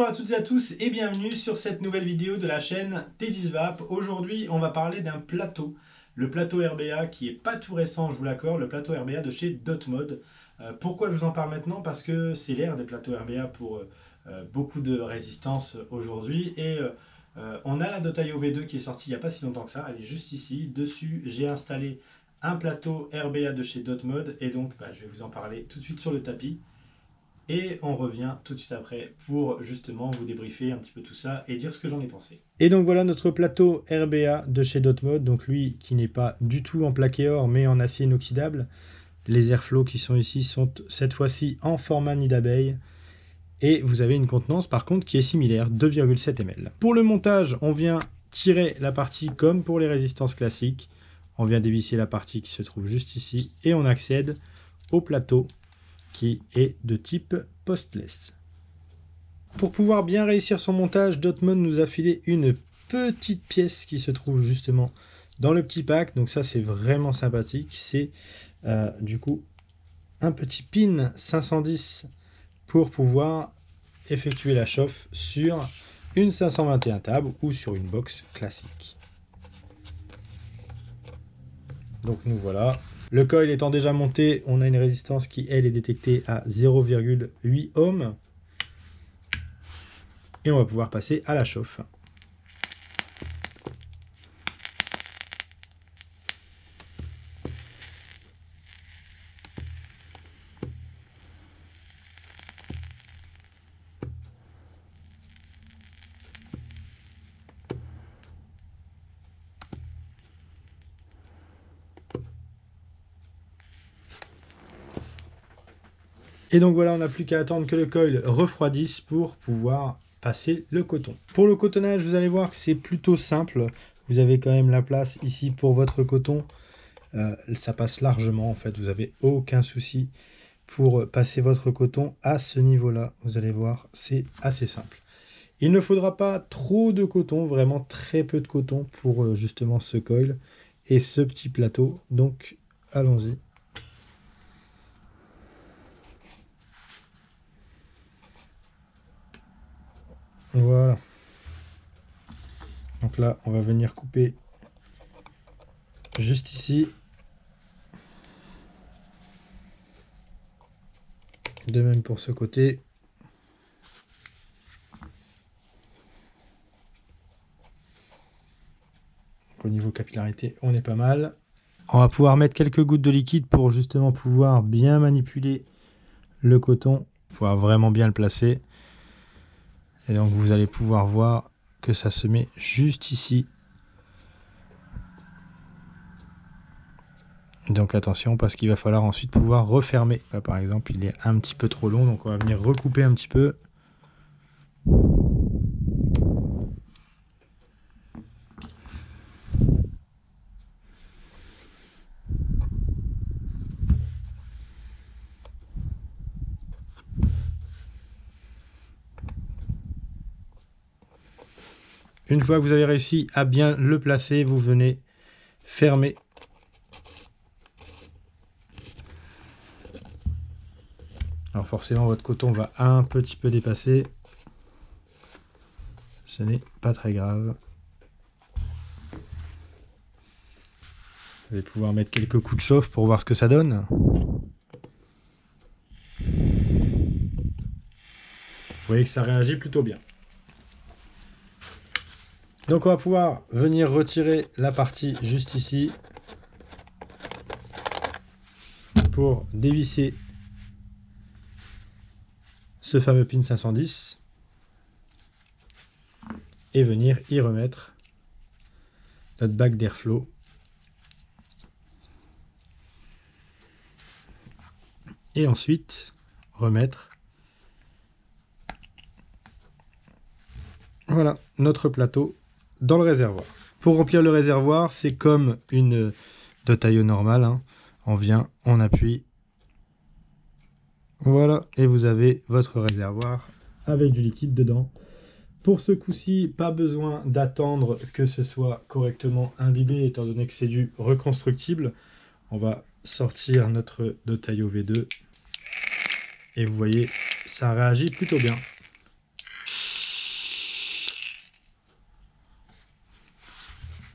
Bonjour à toutes et à tous et bienvenue sur cette nouvelle vidéo de la chaîne T10Vap. Aujourd'hui, on va parler d'un plateau, le plateau RBA qui est pas tout récent, je vous l'accorde, le plateau RBA de chez Dotmod. Pourquoi je vous en parle maintenant? Parce que c'est l'ère des plateaux RBA pour beaucoup de résistance aujourd'hui et on a la Dotaio V2 qui est sortie il n'y a pas si longtemps que ça, elle est juste ici. Dessus, j'ai installé un plateau RBA de chez Dotmod et donc je vais vous en parler tout de suite sur le tapis. Et on revient tout de suite après pour justement vous débriefer un petit peu tout ça et dire ce que j'en ai pensé. Et donc voilà notre plateau RBA de chez Dotmod, donc lui qui n'est pas du tout en plaqué or mais en acier inoxydable. Les airflows qui sont ici sont cette fois-ci en format nid d'abeille. Et vous avez une contenance par contre qui est similaire, 2,7 ml. Pour le montage, on vient tirer la partie comme pour les résistances classiques. On vient dévisser la partie qui se trouve juste ici et on accède au plateau qui est de type postless. Pour pouvoir bien réussir son montage, Dotmod nous a filé une petite pièce qui se trouve justement dans le petit pack. Donc ça c'est vraiment sympathique. C'est du coup un petit pin 510 pour pouvoir effectuer la chauffe sur une 521 table ou sur une box classique. Donc nous voilà. Le coil étant déjà monté, on a une résistance qui, elle, est détectée à 0,8 ohms. Et on va pouvoir passer à la chauffe. Et donc voilà, on n'a plus qu'à attendre que le coil refroidisse pour pouvoir passer le coton. Pour le cotonnage, vous allez voir que c'est plutôt simple. Vous avez quand même la place ici pour votre coton. Ça passe largement en fait, vous n'avez aucun souci pour passer votre coton à ce niveau-là. Vous allez voir, c'est assez simple. Il ne faudra pas trop de coton, vraiment très peu de coton pour justement ce coil et ce petit plateau. Donc allons-y. Voilà. Donc là, on va venir couper juste ici. De même pour ce côté. Donc au niveau capillarité, on est pas mal. On va pouvoir mettre quelques gouttes de liquide pour justement pouvoir bien manipuler le coton, pouvoir vraiment bien le placer. Et donc vous allez pouvoir voir que ça se met juste ici. Donc attention parce qu'il va falloir ensuite pouvoir refermer. Là, par exemple, il est un petit peu trop long, donc on va venir recouper un petit peu. Une fois que vous avez réussi à bien le placer, vous venez fermer. Alors forcément, votre coton va un petit peu dépasser. Ce n'est pas très grave. Vous allez pouvoir mettre quelques coups de chauffe pour voir ce que ça donne. Vous voyez que ça réagit plutôt bien. Donc on va pouvoir venir retirer la partie juste ici pour dévisser ce fameux pin 510 et venir y remettre notre bac d'airflow. Et ensuite remettre voilà notre plateau dans le réservoir. Pour remplir le réservoir, c'est comme une Dotaio normale, hein. On vient, on appuie. Voilà, et vous avez votre réservoir avec du liquide dedans. Pour ce coup-ci, pas besoin d'attendre que ce soit correctement imbibé, étant donné que c'est du reconstructible. On va sortir notre Dotaio V2. Et vous voyez, ça réagit plutôt bien.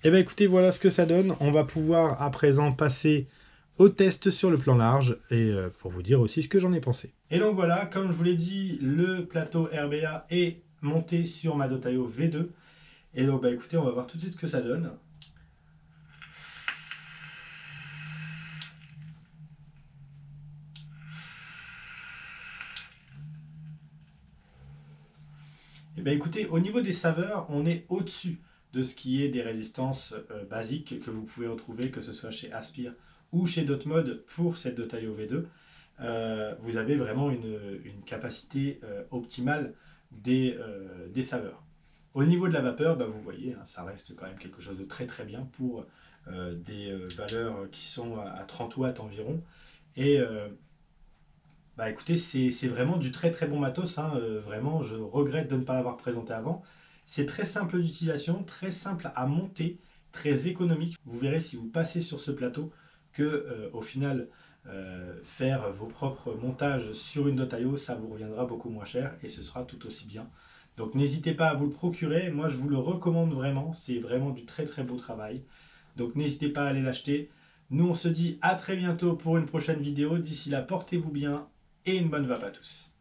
Et bien écoutez, voilà ce que ça donne. On va pouvoir à présent passer au test sur le plan large et pour vous dire aussi ce que j'en ai pensé. Et donc voilà, comme je vous l'ai dit, le plateau RBA est monté sur ma Dotaio V2. Et donc bah écoutez, on va voir tout de suite ce que ça donne. Et bien écoutez, au niveau des saveurs, on est au-dessus de ce qui est des résistances basiques que vous pouvez retrouver, que ce soit chez Aspire ou chez Dotmod pour cette Dotaio V2. Vous avez vraiment une capacité optimale des saveurs. Au niveau de la vapeur, bah, vous voyez, hein, ça reste quand même quelque chose de très très bien pour des valeurs qui sont à 30 watts environ. Et bah écoutez, c'est vraiment du très très bon matos, hein, vraiment, je regrette de ne pas l'avoir présenté avant. C'est très simple d'utilisation, très simple à monter, très économique. Vous verrez si vous passez sur ce plateau que au final, faire vos propres montages sur une Dotaio, ça vous reviendra beaucoup moins cher et ce sera tout aussi bien. Donc n'hésitez pas à vous le procurer, moi je vous le recommande vraiment, c'est vraiment du très très beau travail. Donc n'hésitez pas à aller l'acheter. Nous on se dit à très bientôt pour une prochaine vidéo. D'ici là, portez-vous bien et une bonne vape à tous.